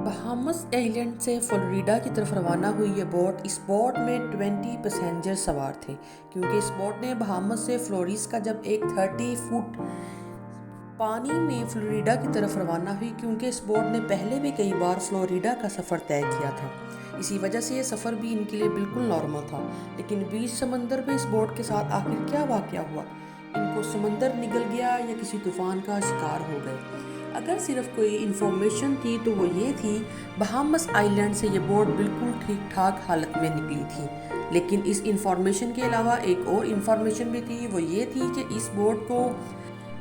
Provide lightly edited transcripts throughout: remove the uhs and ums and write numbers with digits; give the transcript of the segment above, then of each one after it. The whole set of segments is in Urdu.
بہامس آئلینڈ سے فلوریڈا کی طرف روانہ ہوئی یہ بوٹ، اس بوٹ میں 20 پیسنجر سوار تھے، کیونکہ اس بوٹ نے بہامس سے فلوریس کا جب ایک 30 فٹ پانی میں فلوریڈا کی طرف روانہ ہوئی، کیونکہ اس بوٹ نے پہلے بھی کئی بار فلوریڈا کا سفر طے کیا تھا، اسی وجہ سے یہ سفر بھی ان کے لیے بالکل نارمل تھا۔ لیکن بیچ سمندر میں اس بوٹ کے ساتھ آخر کیا واقعہ ہوا؟ ان کو سمندر نگل گیا یا کسی طوفان کا شکار ہو گئے؟ اگر صرف کوئی انفارمیشن تھی تو وہ یہ تھی، بہامس آئلینڈ سے یہ بوٹ بالکل ٹھیک ٹھاک حالت میں نکلی تھی۔ لیکن اس انفارمیشن کے علاوہ ایک اور انفارمیشن بھی تھی، وہ یہ تھی کہ اس بوٹ کو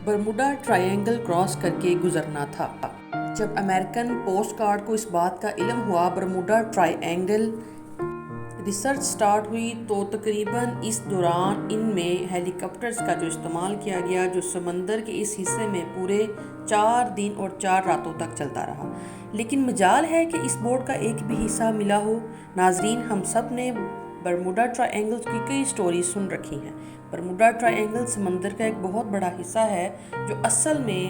برموڈا ٹرائینگل کراس کر کے گزرنا تھا۔ جب امریکن پوسٹ کارڈ کو اس بات کا علم ہوا برموڈا ٹرائینگل ریسرچ سٹارٹ ہوئی، تو تقریباً اس دوران ان میں ہیلی کاپٹرز کا جو استعمال کیا گیا، جو سمندر کے اس حصے میں پورے 4 دن اور 4 راتوں تک چلتا رہا۔ لیکن مجال ہے کہ اس بوٹ کا ایک بھی حصہ ملا ہو۔ ناظرین، ہم سب نے برموڈا ٹرائینگل کی کئی سٹوریز سن رکھی ہیں۔ برموڈا ٹرائینگل سمندر کا ایک بہت بڑا حصہ ہے جو اصل میں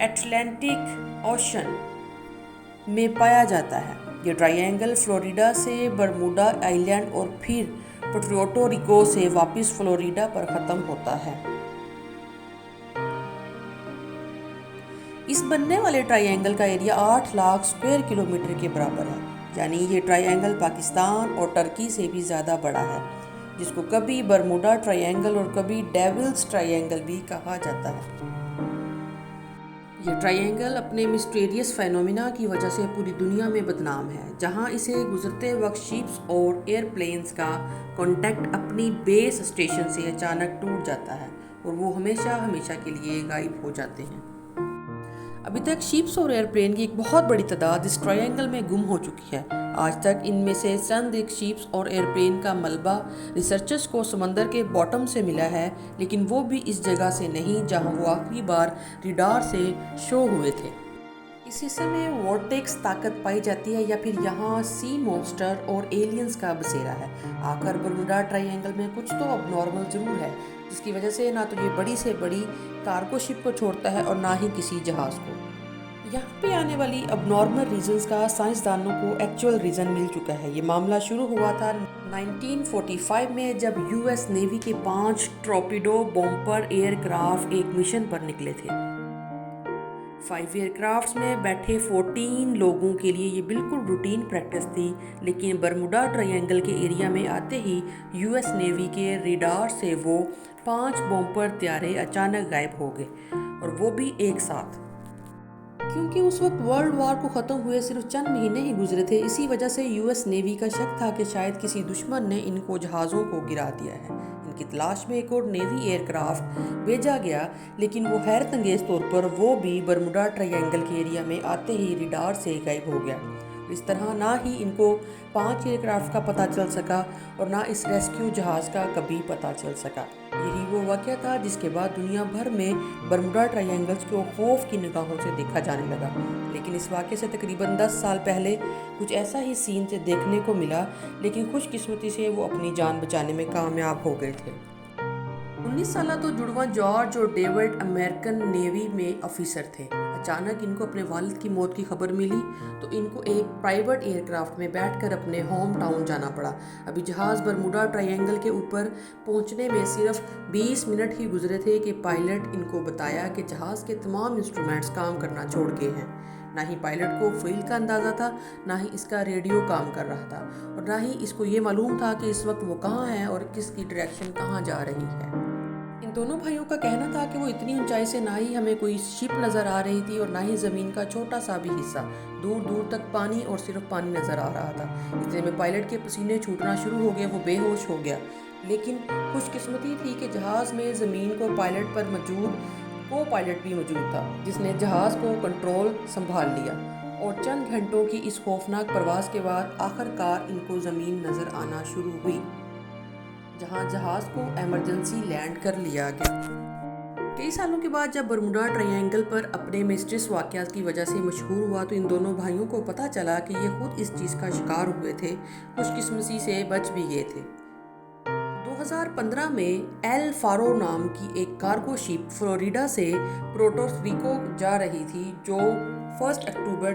اٹلانٹک اوشن میں پایا جاتا ہے۔ یہ ٹرائینگل فلوریڈا سے برموڈا آئلینڈ اور پھر پورٹو ریکو سے واپس فلوریڈا پر ختم ہوتا ہے۔ اس بننے والے ٹرائینگل کا ایریا 8 لاکھ اسکوائر کلومیٹر کے برابر ہے، یعنی یہ ٹرائینگل پاکستان اور ترکی سے بھی زیادہ بڑا ہے، جس کو کبھی برموڈا ٹرائینگل اور کبھی ڈیولز ٹرائینگل بھی کہا جاتا ہے۔ یہ ٹرائینگل اپنے مسٹیریس فینومینا کی وجہ سے پوری دنیا میں بدنام ہے، جہاں اسے گزرتے وقت شپس اور ایئر پلینز کا کانٹیکٹ اپنی بیس اسٹیشن سے اچانک ٹوٹ جاتا ہے اور وہ ہمیشہ ہمیشہ کے لیے غائب ہو جاتے ہیں۔ ابھی تک شپس اور ایئر پلین کی ایک بہت بڑی تعداد اس ٹرائینگل میں گم ہو چکی ہے۔ آج تک ان میں سے چند ایک شپس اور ایئر پلین کا ملبہ ریسرچرز کو سمندر کے باٹم سے ملا ہے، لیکن وہ بھی اس جگہ سے نہیں جہاں وہ آخری بار ریڈار سے شو ہوئے تھے۔ اس حصے میں وورٹیکس طاقت پائی جاتی ہے یا پھر یہاں سی مونسٹر اور ایلینز کا بسیرا ہے۔ آخر برموڈا ٹرائینگل میں کچھ تو اب نارمل ضرور ہے، جس کی وجہ سے نہ تو یہ بڑی سے بڑی کارگو شپ کو چھوڑتا ہے اور نہ ہی کسی جہاز کو۔ یہاں پہ آنے والی اب نارمل ریزنز کا سائنسدانوں کو ایکچول ریزن مل چکا ہے۔ یہ معاملہ شروع ہوا تھا 1945 میں، جب یو ایس نیوی کے 5 ٹورپیڈو بومپر ایئر کرافٹ ایک مشن پر نکلے تھے۔ 5 ایئر کرافٹس میں بیٹھے 14 لوگوں کے لیے یہ بالکل روٹین پریکٹس تھی، لیکن برموڈا ٹرائینگل کے ایریا میں آتے ہی یو ایس نیوی کے ریڈار سے وہ 5 بومپر طیارے اچانک غائب ہو گئے، اور وہ بھی ایک ساتھ۔ کیونکہ اس وقت ورلڈ وار کو ختم ہوئے صرف چند مہینے ہی گزرے تھے، اسی وجہ سے یو ایس نیوی کا شک تھا کہ شاید کسی دشمن نے ان کو جہازوں کو گرا دیا ہے۔ ان کی تلاش میں ایک اور نیوی ایئر کرافٹ بھیجا گیا، لیکن وہ حیرت انگیز طور پر وہ بھی برموڈا ٹرائینگل کے ایریا میں آتے ہی ریڈار سے غائب ہو گیا۔ اس طرح نہ ہی ان کو 5 ایئر کرافٹ کا پتہ چل سکا اور نہ اس ریسکیو جہاز کا کبھی پتہ چل سکا۔ یہی وہ واقعہ تھا جس کے بعد دنیا بھر میں برموڈا ٹرائینگلز کو خوف کی نگاہوں سے دیکھا جانے لگا۔ لیکن اس واقعے سے تقریباً 10 سال پہلے کچھ ایسا ہی سین سے دیکھنے کو ملا، لیکن خوش قسمتی سے وہ اپنی جان بچانے میں کامیاب ہو گئے تھے۔ 19 سالہ تو جڑواں جارج اور ڈیوڈ امریکن نیوی میں آفیسر تھے۔ اچانک ان کو اپنے والد کی موت کی خبر ملی تو ان کو ایک پرائیویٹ ایئر کرافٹ میں بیٹھ کر اپنے ہوم ٹاؤن جانا پڑا۔ ابھی جہاز برموڈا ٹرائینگل کے اوپر پہنچنے میں صرف 20 منٹ ہی گزرے تھے کہ پائلٹ ان کو بتایا کہ جہاز کے تمام انسٹرومنٹس کام کرنا چھوڑ گئے ہیں۔ نہ ہی پائلٹ کو فیل کا اندازہ تھا، نہ ہی اس کا ریڈیو کام کر رہا تھا، اور نہ ہی اس کو یہ معلوم تھا کہ اس وقت وہ کہاں ہے اور کس کی ڈائریکشن کہاں جا رہی ہے۔ ان دونوں بھائیوں کا کہنا تھا کہ وہ اتنی اونچائی سے نہ ہی ہمیں کوئی شپ نظر آ رہی تھی اور نہ ہی زمین کا چھوٹا سا بھی حصہ، دور دور تک پانی اور صرف پانی نظر آ رہا تھا۔ اتنے میں پائلٹ کے پسینے چھوٹنا شروع ہو گئے، وہ بے ہوش ہو گیا۔ لیکن خوش قسمتی تھی کہ جہاز میں زمین کو پائلٹ پر موجود کو پائلٹ بھی موجود تھا، جس نے جہاز کو کنٹرول سنبھال لیا، اور چند گھنٹوں کی اس خوفناک پرواز کے بعد آخر کار ان کو زمین نظر آنا شروع ہوئی، جہاں جہاز کو ایمرجنسی لینڈ کر لیا گیا۔ کئی سالوں کے بعد جب برموڈا ٹرائینگل پر اپنے مسٹریس واقعات کی وجہ سے مشہور ہوا تو ان دونوں بھائیوں کو پتہ چلا کہ یہ خود اس چیز کا شکار ہوئے تھے، خوش قسمتی سے بچ بھی گئے تھے۔ 2015 میں ایل فارو نام کی ایک کارگو شپ فلوریڈا سے پورٹو ریکو جا رہی تھی، جو 1 اکتوبر